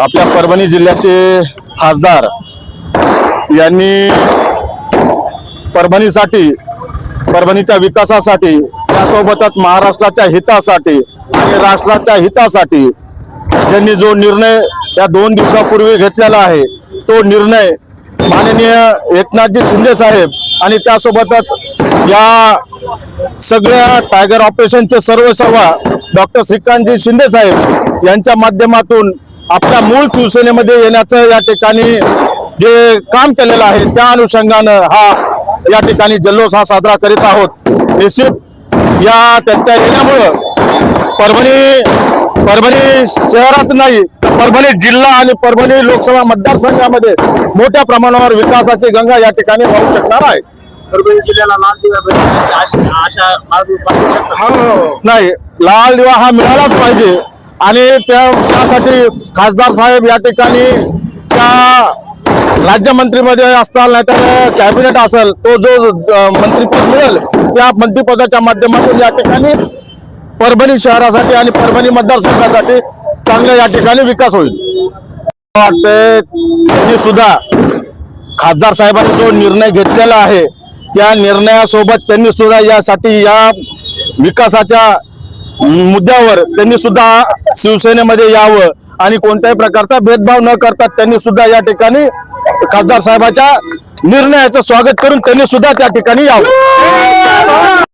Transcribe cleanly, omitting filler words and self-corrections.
आपल्या परभणी जिल्ह्याचे खासदार यांनी परभणीसाठी, परभणीच्या विकासासाठी, त्यासोबतच महाराष्ट्राच्या हितासाठी आणि राष्ट्राच्या हितासाठी ज्यांनी जो निर्णय या 2 दिवसापूर्वी घेतलेला आहे, तो निर्णय माननीय एकनाथजी शिंदे साहेब आणि त्यासोबतच या सगळ्या टायगर ऑपरेशनचे सर्व डॉक्टर श्रीकांतजी शिंदे साहेब यांच्या माध्यमातून आपल्या मूळ शिवसेनेमध्ये येण्याचं या ठिकाणी जे काम केलेलं आहे, त्या अनुषंगानं हा या ठिकाणी जल्लोष हा साजरा करीत आहोत। निश्चित या त्यांच्या येण्यामुळं परभणी शहरात नाही, परभणी जिल्हा आणि परभणी लोकसभा मतदारसंघामध्ये मोठ्या प्रमाणावर विकासाची गंगा या ठिकाणी वाहू शकणार आहे। परभणी जिल्ह्याला लाल दिवा नाही, लाल दिवा हा मिळालाच पाहिजे आणि त्यासाठी खासदार साहेब या ठिकाणी त्या राज्यमंत्रीमध्ये असताल, नाहीतर कॅबिनेट असेल, तो जो मंत्रिपद मिळेल त्या मंत्रिपदाच्या माध्यमातून या ठिकाणी परभणी शहरासाठी आणि परभणी मतदारसंघासाठी चांगला या ठिकाणी विकास होईल। वाटते त्यांनी सुद्धा खासदार साहेबांनी जो निर्णय घेतलेला आहे त्या निर्णयासोबत त्यांनी सुद्धा यासाठी या विकासाच्या मुद्द्यावर त्यांनी सुद्धा शिवसेनेमध्ये यावं आणि कोणत्याही प्रकारचा भेदभाव न करता त्यांनी सुद्धा या ठिकाणी खासदार साहेबांच्या निर्णयाचं स्वागत करून त्यांनी सुद्धा त्या ठिकाणी यावं।